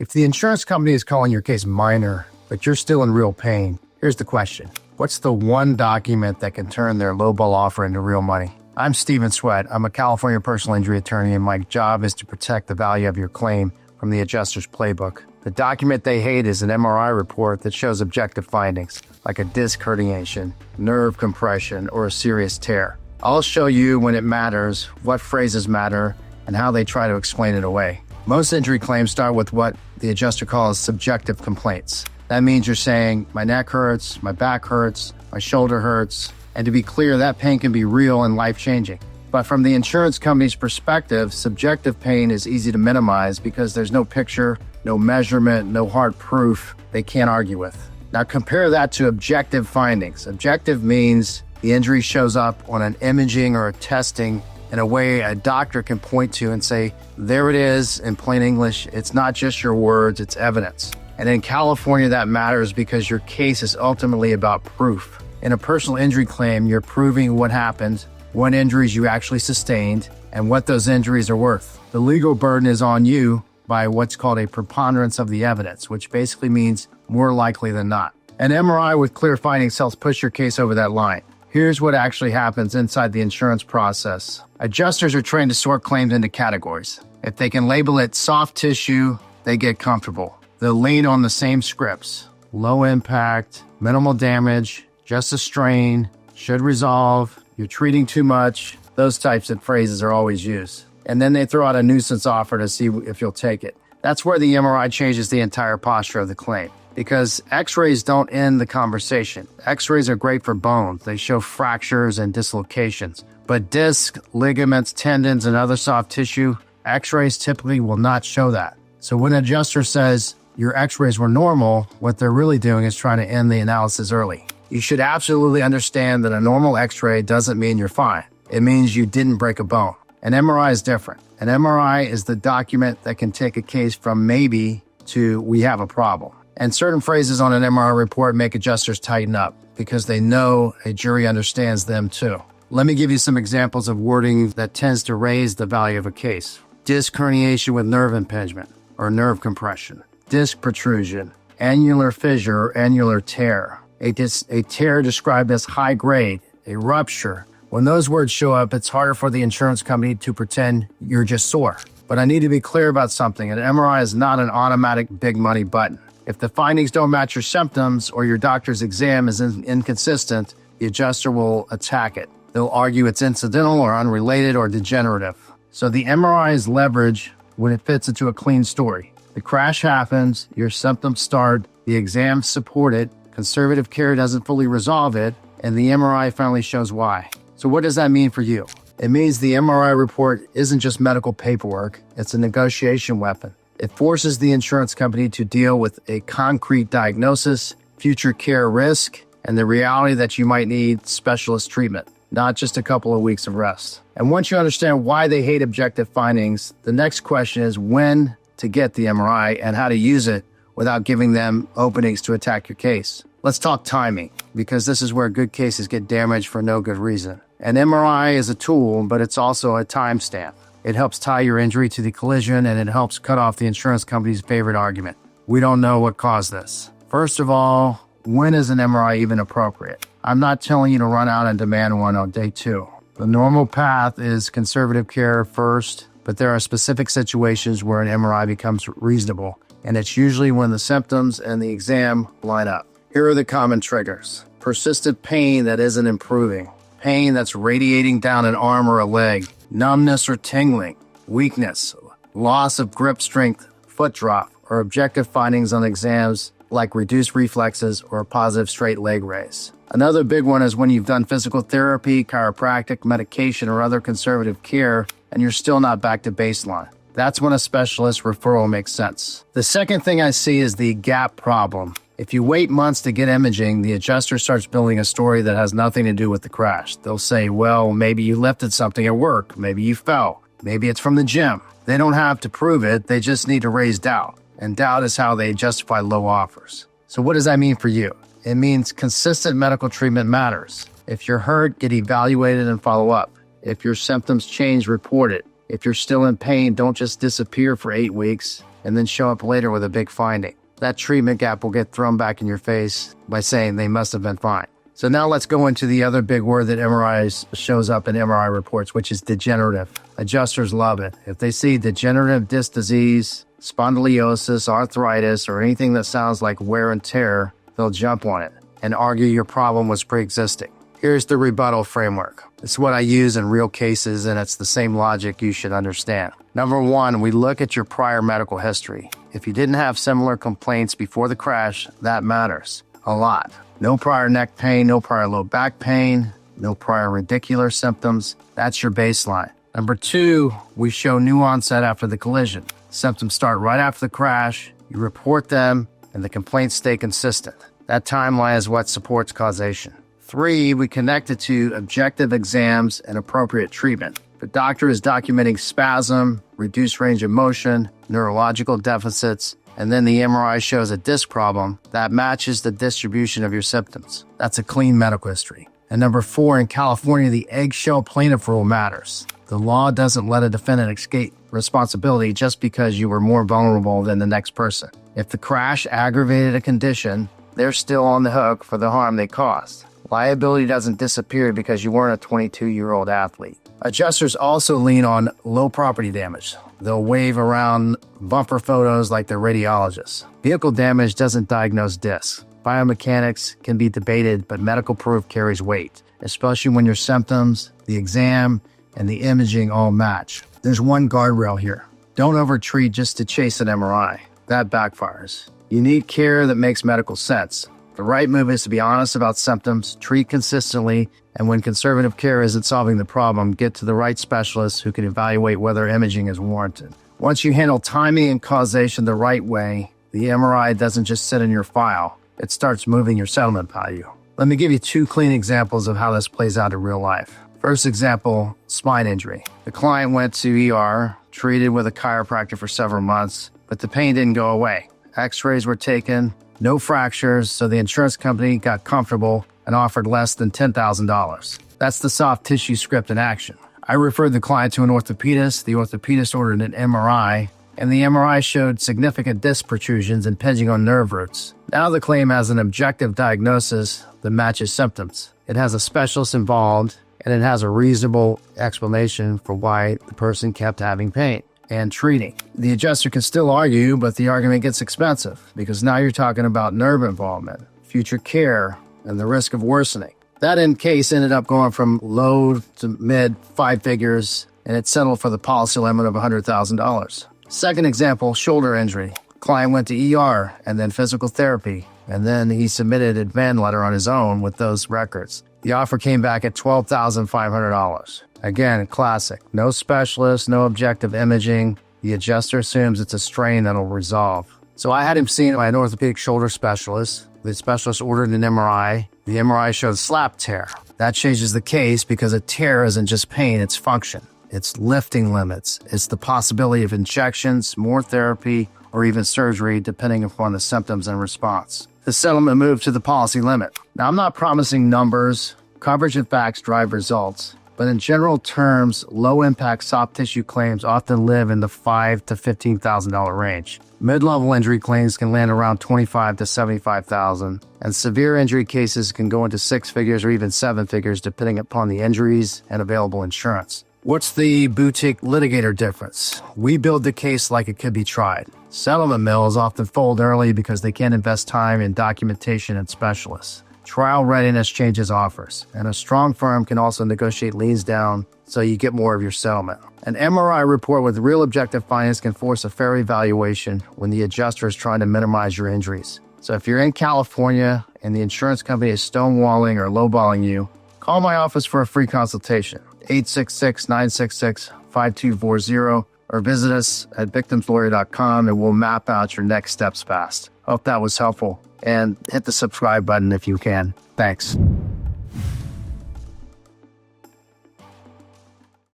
If the insurance company is calling your case minor, but you're still in real pain, here's the question. What's the one document that can turn their lowball offer into real money? I'm Stephen Sweat. I'm a California personal injury attorney, and my job is to protect the value of your claim from the adjuster's playbook. The document they hate is an MRI report that shows objective findings, like a disc herniation, nerve compression, or a serious tear. I'll show you when it matters, what phrases matter, and how they try to explain it away. Most injury claims start with what the adjuster calls subjective complaints. That means you're saying, my neck hurts, my back hurts, my shoulder hurts. And to be clear, that pain can be real and life-changing. But from the insurance company's perspective, subjective pain is easy to minimize because there's no picture, no measurement, no hard proof they can't argue with. Now compare that to objective findings. Objective means the injury shows up on an imaging or a testing in a way a doctor can point to and say, there it is, in plain English. It's not just your words, it's evidence. And in California, that matters because your case is ultimately about proof. In a personal injury claim, you're proving what happened, what injuries you actually sustained, and what those injuries are worth. The legal burden is on you by what's called a preponderance of the evidence, which basically means more likely than not. An MRI with clear findings helps push your case over that line. Here's what actually happens inside the insurance process. Adjusters are trained to sort claims into categories. If they can label it soft tissue, they get comfortable. They'll lean on the same scripts. Low impact, minimal damage, just a strain, should resolve, you're treating too much. Those types of phrases are always used. And then they throw out a nuisance offer to see if you'll take it. That's where the MRI changes the entire posture of the claim. Because x-rays don't end the conversation. X-rays are great for bones. They show fractures and dislocations. But discs, ligaments, tendons, and other soft tissue, x-rays typically will not show that. So when an adjuster says your x-rays were normal, what they're really doing is trying to end the analysis early. You should absolutely understand that a normal x-ray doesn't mean you're fine. It means you didn't break a bone. An MRI is different. An MRI is the document that can take a case from maybe to we have a problem. And certain phrases on an MRI report make adjusters tighten up because they know a jury understands them too. Let me give you some examples of wording that tends to raise the value of a case. Disc herniation with nerve impingement or nerve compression. Disc protrusion, annular fissure or annular tear. A tear described as high grade, a rupture. When those words show up, it's harder for the insurance company to pretend you're just sore. But I need to be clear about something. An MRI is not an automatic big money button. If the findings don't match your symptoms or your doctor's exam is inconsistent, the adjuster will attack it. They'll argue it's incidental or unrelated or degenerative. So the MRI is leverage when it fits into a clean story. The crash happens, your symptoms start, the exams support it, conservative care doesn't fully resolve it, and the MRI finally shows why. So what does that mean for you? It means the MRI report isn't just medical paperwork, it's a negotiation weapon. It forces the insurance company to deal with a concrete diagnosis, future care risk, and the reality that you might need specialist treatment, not just a couple of weeks of rest. And once you understand why they hate objective findings, the next question is when to get the MRI and how to use it without giving them openings to attack your case. Let's talk timing, because this is where good cases get damaged for no good reason. An MRI is a tool, but it's also a timestamp. It helps tie your injury to the collision, and it helps cut off the insurance company's favorite argument. We don't know what caused this. First of all, when is an MRI even appropriate? I'm not telling you to run out and demand one on day 2. The normal path is conservative care first, but there are specific situations where an MRI becomes reasonable, and it's usually when the symptoms and the exam line up. Here are the common triggers. Persistent pain that isn't improving. Pain that's radiating down an arm or a leg. Numbness or tingling. Weakness. Loss of grip strength. Foot drop. Or objective findings on exams like reduced reflexes or a positive straight leg raise. Another big one is when you've done physical therapy, chiropractic, medication, or other conservative care, and you're still not back to baseline. That's when a specialist referral makes sense. The second thing I see is the gap problem. If you wait months to get imaging, the adjuster starts building a story that has nothing to do with the crash. They'll say, well, maybe you lifted something at work. Maybe you fell. Maybe it's from the gym. They don't have to prove it. They just need to raise doubt. And doubt is how they justify low offers. So what does that mean for you? It means consistent medical treatment matters. If you're hurt, get evaluated and follow up. If your symptoms change, report it. If you're still in pain, don't just disappear for 8 weeks. and then show up later with a big finding. That treatment gap will get thrown back in your face by saying they must have been fine. So now let's go into the other big word that MRIs shows up in MRI reports, which is degenerative. Adjusters love it. If they see degenerative disc disease, spondylosis, arthritis, or anything that sounds like wear and tear, they'll jump on it and argue your problem was pre-existing. Here's the rebuttal framework. It's what I use in real cases, and it's the same logic you should understand. Number one, we look at your prior medical history. If you didn't have similar complaints before the crash, that matters a lot. No prior neck pain, no prior low back pain, no prior radicular symptoms. That's your baseline. Number two, we show new onset after the collision. Symptoms start right after the crash, you report them, and the complaints stay consistent. That timeline is what supports causation. Three, we connect it to objective exams and appropriate treatment. The doctor is documenting spasm, reduced range of motion, neurological deficits, and then the MRI shows a disc problem that matches the distribution of your symptoms. That's a clean medical history. And number four, in California, the eggshell plaintiff rule matters. The law doesn't let a defendant escape responsibility just because you were more vulnerable than the next person. If the crash aggravated a condition, they're still on the hook for the harm they caused. Liability doesn't disappear because you weren't a 22-year-old athlete. Adjusters also lean on low property damage. They'll wave around bumper photos like they're radiologists. Vehicle damage doesn't diagnose discs. Biomechanics can be debated, but medical proof carries weight, especially when your symptoms, the exam, and the imaging all match. There's one guardrail here. Don't overtreat just to chase an MRI. That backfires. You need care that makes medical sense. The right move is to be honest about symptoms, treat consistently, and when conservative care isn't solving the problem, get to the right specialist who can evaluate whether imaging is warranted. Once you handle timing and causation the right way, the MRI doesn't just sit in your file. It starts moving your settlement value. Let me give you two clean examples of how this plays out in real life. First example, spine injury. The client went to ER, treated with a chiropractor for several months, but the pain didn't go away. X-rays were taken, no fractures, so the insurance company got comfortable and offered less than $10,000. That's the soft tissue script in action. I referred the client to an orthopedist. The orthopedist ordered an MRI, and the MRI showed significant disc protrusions impinging on nerve roots. Now the claim has an objective diagnosis that matches symptoms. It has a specialist involved, and it has a reasonable explanation for why the person kept having pain and treating. The adjuster can still argue, but the argument gets expensive because now you're talking about nerve involvement, future care, and the risk of worsening. That case ended up going from low to mid five figures, and it settled for the policy limit of $100,000. Second example, shoulder injury. Client went to ER and then physical therapy, and then he submitted a demand letter on his own with those records. The offer came back at $12,500. Again, classic. No specialist, no objective imaging. The adjuster assumes it's a strain that'll resolve. So I had him seen by an orthopedic shoulder specialist. The specialist ordered an MRI. The MRI showed slap tear. That changes the case because a tear isn't just pain, it's function. It's lifting limits. It's the possibility of injections, more therapy, or even surgery depending upon the symptoms and response. The settlement moved to the policy limit. Now, I'm not promising numbers. Coverage and facts drive results. But in general terms, low-impact soft tissue claims often live in the $5,000 to $15,000 range. Mid-level injury claims can land around $25,000 to $75,000, and severe injury cases can go into six figures or even seven figures depending upon the injuries and available insurance. What's the boutique litigator difference? We build the case like it could be tried. Settlement mills often fold early because they can't invest time in documentation and specialists. Trial readiness changes offers, and a strong firm can also negotiate liens down so you get more of your settlement. An MRI report with real objective findings can force a fair evaluation when the adjuster is trying to minimize your injuries. So if you're in California and the insurance company is stonewalling or lowballing you, call my office for a free consultation, 866-966-5240, or visit us at victimslawyer.com and we'll map out your next steps fast. Hope that was helpful. And hit the subscribe button if you can. Thanks.